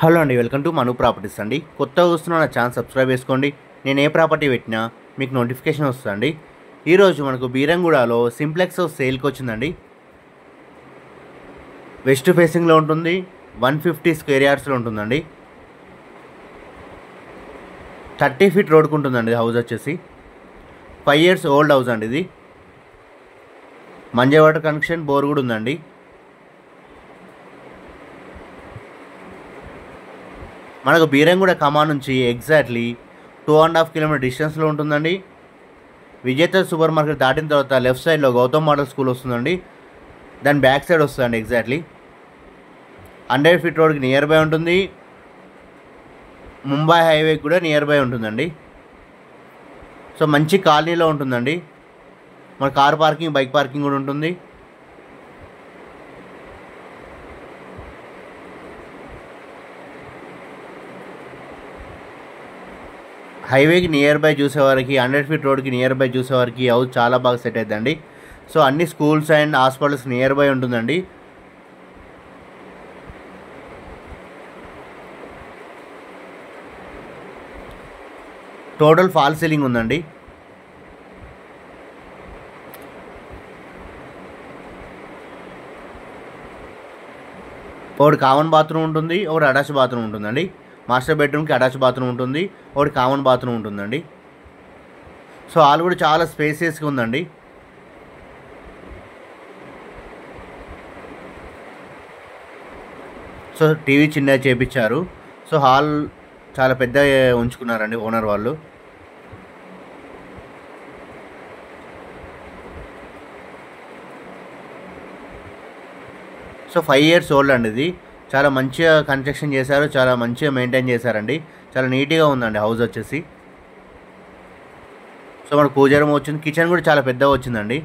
Hello అండి, welcome to Manu properties అండి. కొత్తగా చూస్తున్న నా ఛానల్ సబ్స్క్రైబ్ చేసుకోండి. నేను ఏ ప్రాపర్టీ పెట్టినా మీకు నోటిఫికేషన్ వస్తుందండి. ఈరోజు మనకు బీరంగూడలో సింప్లెక్స్ సేల్కి వచ్చిందండి. వెస్ట్ ఫేసింగ్లో ఉంటుంది, 150 స్క్వేర్ యార్డ్స్లో ఉంటుందండి. 30 ఫీట్ రోడ్కు ఉంటుందండి. హౌస్ వచ్చేసి 5 years ఓల్డ్ హౌస్ అండి. ఇది మంజే వాటర్ కనెక్షన్, బోర్ కూడా ఉందండి. మనకు బీరంగూడ కమాన్ నుంచి ఎగ్జాక్ట్లీ 2.5 కిలోమీటర్ డిస్టెన్స్లో ఉంటుందండి. విజేత సూపర్ మార్కెట్ దాటిన తర్వాత లెఫ్ట్ సైడ్లో గౌతమ్ మోడల్ స్కూల్ వస్తుందండి. దాని బ్యాక్ సైడ్ వస్తుందండి. ఎగ్జాక్ట్లీ 100 ఫీట్ రోడ్కి నియర్ బై ఉంటుంది. ముంబై హైవేకి కూడా నియర్ బై ఉంటుందండి. సో మంచి కాలనీలో ఉంటుందండి. మన కార్ పార్కింగ్, బైక్ పార్కింగ్ కూడా ఉంటుంది. హైవేకి నియర్ బై చూసేవారికి, 100 ఫీట్ రోడ్కి నియర్ బై చూసేవారికి హౌస్ చాలా బాగా సెట్ అవుతుందండి. సో అన్ని schools and hospitals near by ఉంటుందండి. టోటల్ ఫాల్ సీలింగ్ ఉందండి. ఒకటి కామన్ బాత్రూమ్ ఉంటుంది, ఒకటి అటాచ్ బాత్రూమ్ ఉంటుందండి. మాస్టర్ బెడ్రూమ్కి అటాచ్ బాత్రూమ్ ఉంటుంది, ఒకటి కామన్ బాత్రూమ్ ఉంటుందండి. సో హాల్ కూడా చాలా స్పేసియస్గా ఉందండి. సో టీవీ చిన్నగా చేపించారు. సో హాల్ చాలా పెద్ద ఉంచుకున్నారండి ఓనర్ వాళ్ళు. సో 5 years ఓల్డ్ అండి. ఇది చాలా మంచిగా కన్స్ట్రక్షన్ చేశారు, చాలా మంచిగా మెయింటైన్ చేశారండి. చాలా నీట్గా ఉందండి హౌస్ వచ్చేసి. సో మనకు పూజ రూమ్ వచ్చింది, కిచెన్ కూడా చాలా పెద్దగా వచ్చిందండి.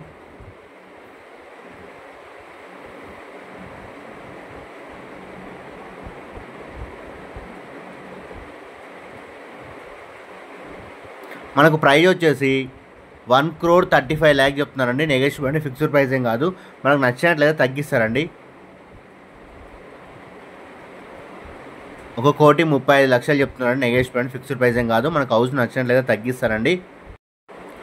మనకు ప్రైస్ వచ్చేసి 1,35 lakh చెప్తున్నారండి. నెగోషియబుల్ అండి, ఫిక్స్డ్ ప్రైస్ ఏం కాదు. మనకు నచ్చినట్లయితే తగ్గిస్తారండి. 1,35 చెప్తున్నారండి. నెగోషియబుల్ అండి, ఫిక్స్డ్ ప్రైస్ ఏం కాదు. మనకు హౌస్ నచ్చినట్లయితే తగ్గిస్తారండి.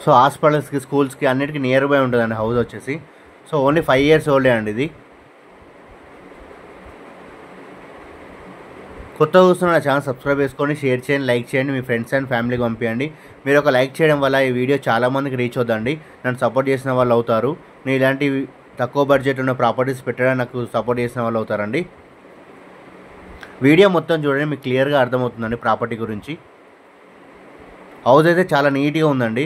సో హాస్పిటల్స్కి, స్కూల్స్కి అన్నిటికీ నియర్ బై ఉంటుందండి హౌస్ వచ్చేసి. సో ఓన్లీ 5 years ఓల్డే అండి. ఇది కొత్తగా చూస్తున్న నా ఛానల్ సబ్స్క్రైబ్ చేసుకోండి, షేర్ చేయండి, లైక్ చేయండి, మీ ఫ్రెండ్స్ అండ్ ఫ్యామిలీకి పంపించండి. మీరు ఒక లైక్ చేయడం వల్ల ఈ వీడియో చాలామందికి రీచ్ అవుతుందండి. నన్ను సపోర్ట్ చేసిన వాళ్ళు అవుతారు. నేను ఇలాంటి తక్కువ బడ్జెట్ ఉన్న ప్రాపర్టీస్ పెట్టడానికి నాకు సపోర్ట్ చేసిన వాళ్ళు అవుతారండి. వీడియో మొత్తం చూడండి, మీకు క్లియర్గా అర్థమవుతుందండి ప్రాపర్టీ గురించి. హౌస్ అయితే చాలా నీట్గా ఉందండి.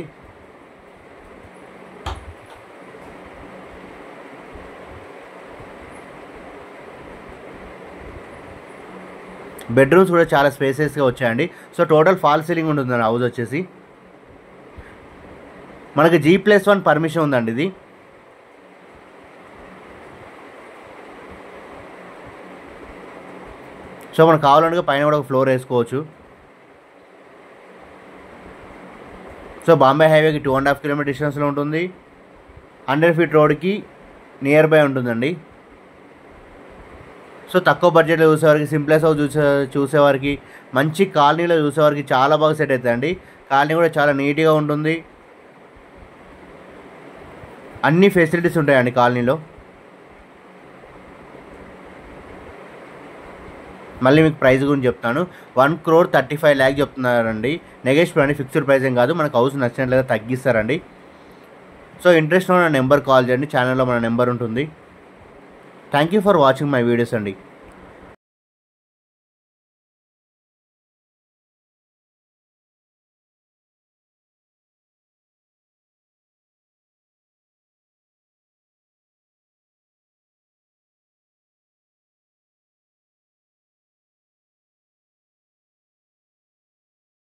బెడ్రూమ్స్ కూడా చాలా స్పేసెస్గా వచ్చాయండి. సో టోటల్ ఫాల్ సీలింగ్ ఉంటుందండి హౌస్ వచ్చేసి. మనకి G+1 పర్మిషన్ ఉందండి. ఇది సో మనకు కావాలంటే పైన కూడా ఒక ఫ్లోర్ వేసుకోవచ్చు. సో బాంబే హైవేకి 2.5 కిలోమీటర్ డిస్టెన్స్లో ఉంటుంది. 100 ఫీట్ రోడ్కి నియర్ బై ఉంటుందండి. సో తక్కువ బడ్జెట్లో చూసేవారికి, సింప్లెక్స్ హౌస్ చూసేవారికి, మంచి కాలనీలో చూసేవారికి చాలా బాగా సెట్ అవుతుందండి. కాలనీ కూడా చాలా నీట్గా ఉంటుంది. అన్ని ఫెసిలిటీస్ ఉంటాయండి కాలనీలో. మళ్ళీ మీకు ప్రైస్ గురించి చెప్తాను. 1,35 lakh చెప్తున్నారండి. నెగోషియబుల్ అండి, ఫిక్స్డ్ ప్రైస్ ఏం కాదు. మనకు హౌస్ నచ్చినట్లయితే తగ్గిస్తారండి. సో ఇంట్రెస్ట్ ఉన్న నెంబర్ కాల్ చేయండి. ఛానల్లో మన నెంబర్ ఉంటుంది. Thank you for watching my videos అండి.